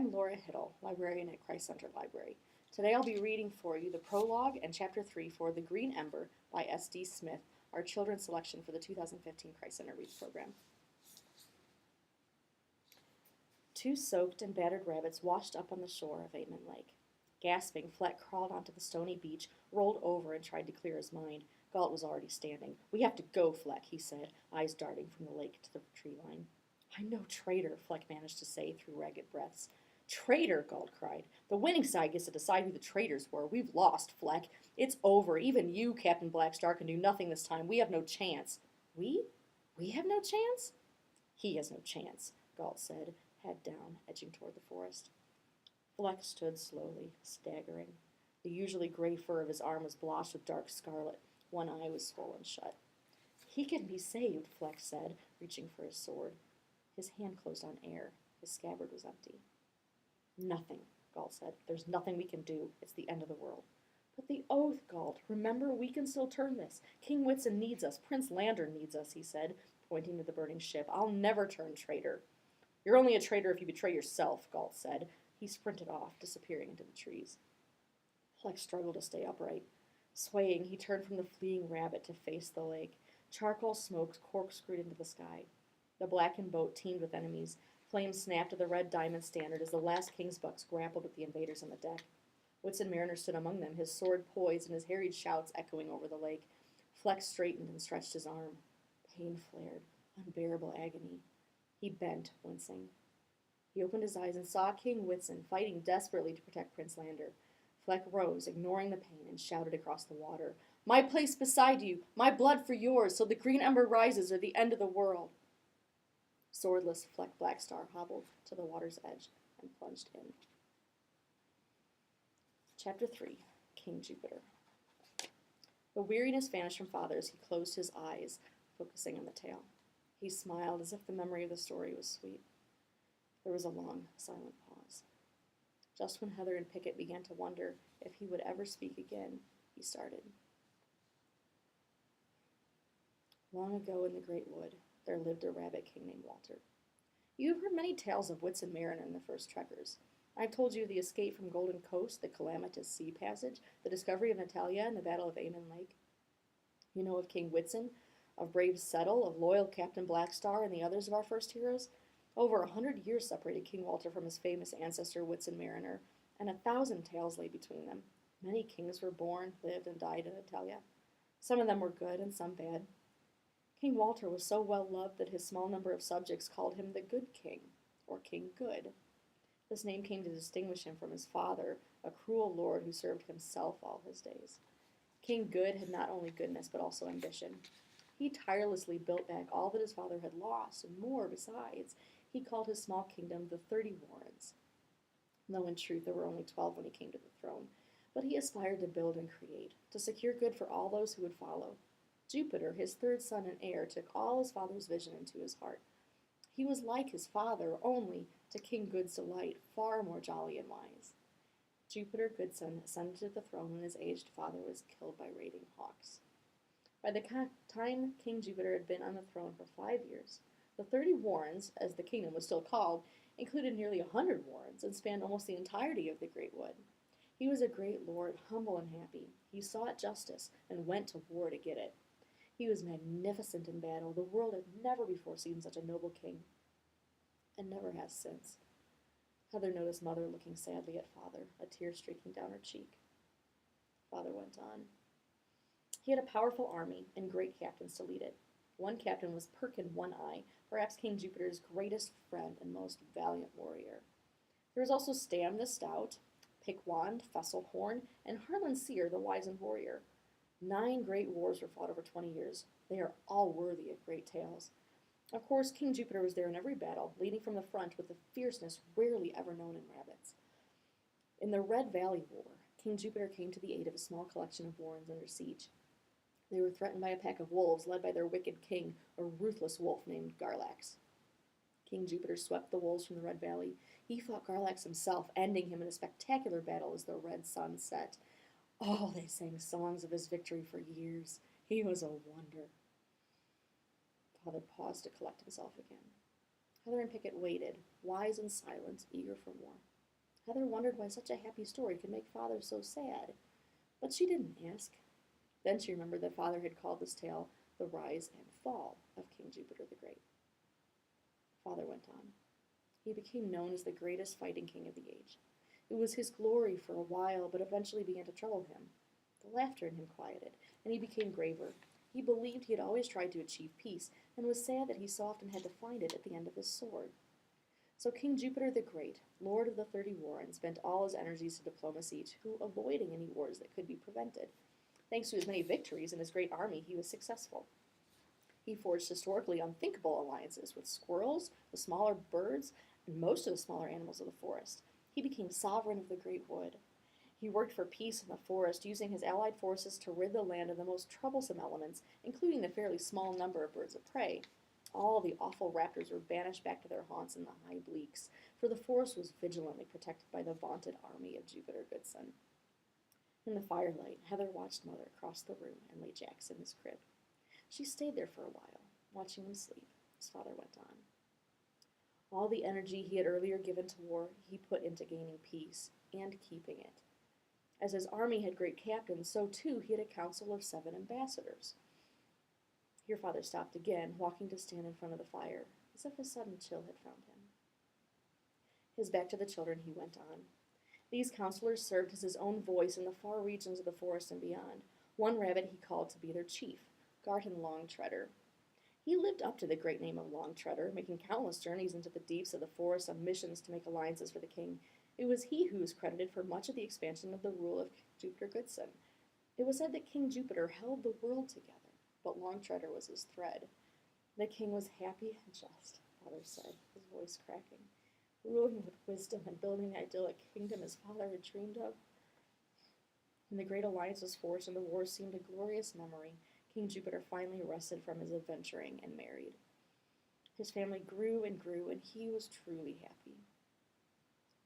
I'm Laure Hittle, librarian at Christ Center Library. Today I'll be reading for you the prologue and chapter 3 for The Green Ember by S.D. Smith, our children's selection for the 2015 Christ Center Reads program. Two soaked and battered rabbits washed up on the shore of Amen Lake. Gasping, Fleck crawled onto the stony beach, rolled over, and tried to clear his mind. Galt was already standing. "We have to go, Fleck," he said, eyes darting from the lake to the tree line. "I'm no traitor," Fleck managed to say through ragged breaths. "Traitor!" Galt cried. "The winning side gets to decide who the traitors were. We've lost, Fleck. It's over. Even you, Captain Blackstar, can do nothing this time. We have no chance." "We? We have no chance?" "He has no chance," Galt said, head down, edging toward the forest. Fleck stood slowly, staggering. The usually gray fur of his arm was blotched with dark scarlet. One eye was swollen shut. "He can be saved," Fleck said, reaching for his sword. His hand closed on air. His scabbard was empty. "Nothing," Galt said. "There's nothing we can do. It's the end of the world." "But the oath, Galt. Remember, we can still turn this. King Whitsun needs us. Prince Lander needs us," he said, pointing to the burning ship. "I'll never turn traitor." "You're only a traitor if you betray yourself," Galt said. He sprinted off, disappearing into the trees. Fleck struggled to stay upright. Swaying, he turned from the fleeing rabbit to face the lake. Charcoal smoke corkscrewed into the sky. The blackened boat teemed with enemies. Flames snapped at the red diamond standard as the last king's bucks grappled with the invaders on the deck. Whitsun Mariner stood among them, his sword poised and his harried shouts echoing over the lake. Fleck straightened and stretched his arm. Pain flared, unbearable agony. He bent, wincing. He opened his eyes and saw King Whitsun fighting desperately to protect Prince Lander. Fleck rose, ignoring the pain, and shouted across the water, "My place beside you, my blood for yours, so the green ember rises or the end of the world." Swordless, Fleck Blackstar hobbled to the water's edge and plunged in. Chapter 3, King Jupiter. The weariness vanished from Father as he closed his eyes, focusing on the tale. He smiled as if the memory of the story was sweet. There was a long, silent pause. Just when Heather and Pickett began to wonder if he would ever speak again, he started. Long ago in the Great Wood, there lived a rabbit king named Walter. You have heard many tales of Whitsun Mariner in the first trekkers. I've told you of the escape from Golden Coast, the calamitous sea passage, the discovery of Natalia, and the Battle of Amen Lake. You know of King Whitsun, of brave Settle, of loyal Captain Blackstar, and the others of our first heroes. Over 100 years separated King Walter from his famous ancestor Whitsun Mariner, and 1,000 tales lay between them. Many kings were born, lived, and died in Natalia. Some of them were good and some bad. King Walter was so well loved that his small number of subjects called him the Good King, or King Good. This name came to distinguish him from his father, a cruel lord who served himself all his days. King Good had not only goodness, but also ambition. He tirelessly built back all that his father had lost, and more besides. He called his small kingdom the 30 Warrens, though in truth there were only 12 when he came to the throne. But he aspired to build and create, to secure good for all those who would follow. Jupiter, his third son and heir, took all his father's vision into his heart. He was like his father, only, to King Good's delight, far more jolly and wise. Jupiter Goodson ascended to the throne when his aged father was killed by raiding hawks. By the time King Jupiter had been on the throne for 5 years, the 30 Warrens, as the kingdom was still called, included nearly 100 Warrens and spanned almost the entirety of the Great Wood. He was a great lord, humble and happy. He sought justice and went to war to get it. He was magnificent in battle. The world had never before seen such a noble king, and never has since. Heather noticed Mother looking sadly at Father, a tear streaking down her cheek. Father went on. He had a powerful army and great captains to lead it. One captain was Perkin One Eye, perhaps King Jupiter's greatest friend and most valiant warrior. There was also Stam the Stout, Pickwand, Fesselhorn, and Harlan Seer the wizened warrior. 9 great wars were fought over 20 years. They are all worthy of great tales. Of course, King Jupiter was there in every battle, leading from the front with a fierceness rarely ever known in rabbits. In the Red Valley War, King Jupiter came to the aid of a small collection of warrens under siege. They were threatened by a pack of wolves led by their wicked king, a ruthless wolf named Garlax. King Jupiter swept the wolves from the Red Valley. He fought Garlax himself, ending him in a spectacular battle as the red sun set. Oh, they sang songs of his victory for years. He was a wonder. Father paused to collect himself again. Heather and Pickett waited, wise and silent, eager for more. Heather wondered why such a happy story could make Father so sad, but she didn't ask. Then she remembered that Father had called this tale the rise and fall of King Jupiter the Great. Father went on. He became known as the greatest fighting king of the age. It was his glory for a while, but eventually began to trouble him. The laughter in him quieted, and he became graver. He believed he had always tried to achieve peace, and was sad that he so often had to find it at the end of his sword. So King Jupiter the Great, Lord of the 30 Warrens, spent all his energies to diplomacy, to avoiding any wars that could be prevented. Thanks to his many victories and his great army, he was successful. He forged historically unthinkable alliances with squirrels, the smaller birds, and most of the smaller animals of the forest. He became sovereign of the great wood. He worked for peace in the forest, using his allied forces to rid the land of the most troublesome elements, including the fairly small number of birds of prey. All the awful raptors were banished back to their haunts in the high bleaks, for the forest was vigilantly protected by the vaunted army of Jupiter Goodson. In the firelight, Heather watched Mother cross the room and lay Jax in his crib. She stayed there for a while, watching him sleep. His father went on. All the energy he had earlier given to war, he put into gaining peace and keeping it. As his army had great captains, so too he had a council of 7 ambassadors. Here Father stopped again, walking to stand in front of the fire, as if a sudden chill had found him. His back to the children, he went on. These counselors served as his own voice in the far regions of the forest and beyond. One rabbit he called to be their chief, Garton Longtreader. He lived up to the great name of Longtreader, making countless journeys into the deeps of the forest on missions to make alliances for the king. It was he who was credited for much of the expansion of the rule of Jupiter Goodson. It was said that King Jupiter held the world together, but Longtreader was his thread. The king was happy and just, Father said, his voice cracking, ruling with wisdom and building the idyllic kingdom his father had dreamed of. When the great alliance was forged and the war seemed a glorious memory, King Jupiter finally rested from his adventuring and married. His family grew, and he was truly happy.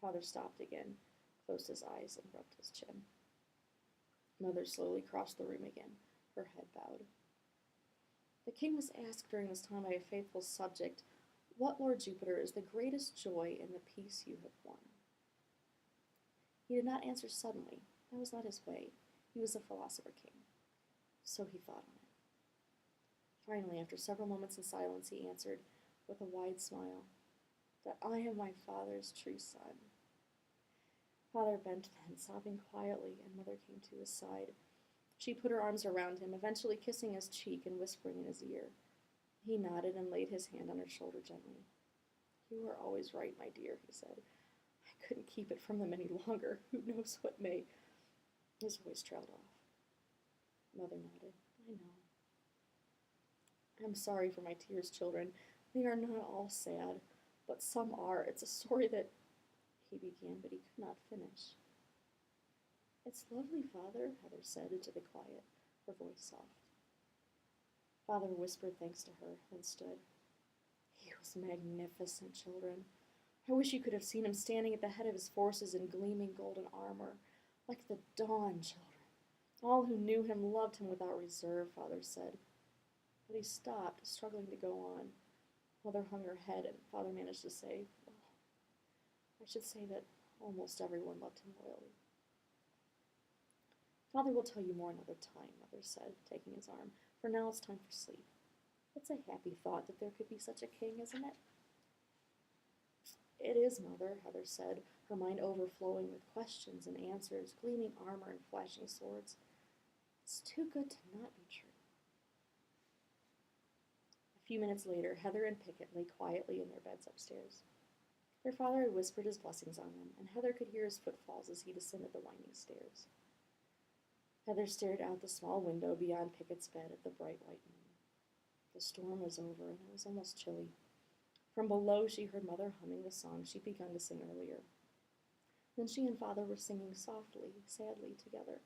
Father stopped again, closed his eyes, and rubbed his chin. Mother slowly crossed the room again, her head bowed. The king was asked during this time by a faithful subject, "What, Lord Jupiter, is the greatest joy in the peace you have won?" He did not answer suddenly. That was not his way. He was a philosopher king. So he thought on it. Finally, after several moments in silence, he answered, with a wide smile, "That I am my father's true son." Father bent then, sobbing quietly, and Mother came to his side. She put her arms around him, eventually kissing his cheek and whispering in his ear. He nodded and laid his hand on her shoulder gently. "You were always right, my dear," he said. "I couldn't keep it from them any longer. Who knows what may—" His voice trailed off. Mother nodded. "I know. I'm sorry for my tears, children. They are not all sad, but some are. It's a story that—" he began, but he could not finish. "It's lovely, Father," Heather said into the quiet, her voice soft. Father whispered thanks to her, then stood. "He was magnificent, children. I wish you could have seen him standing at the head of his forces in gleaming golden armor, like the dawn, children. All who knew him loved him without reserve," Father said. But he stopped, struggling to go on. Mother hung her head, and Father managed to say, "Well, I should say that almost everyone loved him loyally." "Father will tell you more another time," Mother said, taking his arm. "For now it's time for sleep. It's a happy thought that there could be such a king, isn't it?" "It is, Mother," Heather said, her mind overflowing with questions and answers, gleaming armor and flashing swords. "It's too good to not be true." A few minutes later, Heather and Pickett lay quietly in their beds upstairs. Their father had whispered his blessings on them, and Heather could hear his footfalls as he descended the winding stairs. Heather stared out the small window beyond Pickett's bed at the bright white moon. The storm was over, and it was almost chilly. From below, she heard Mother humming the song she'd begun to sing earlier. Then she and Father were singing softly, sadly together.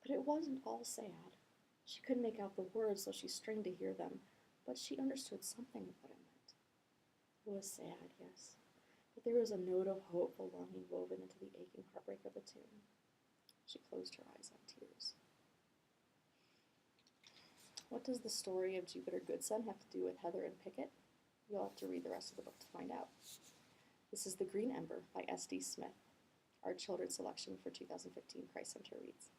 But it wasn't all sad. She couldn't make out the words, so she strained to hear them, but she understood something of what it meant. It was sad, yes, but there was a note of hopeful longing woven into the aching heartbreak of the tune. She closed her eyes on tears. What does the story of Jupiter Goodson have to do with Heather and Pickett? You'll have to read the rest of the book to find out. This is The Green Ember by S.D. Smith, our children's selection for 2015 Christ Center Reads.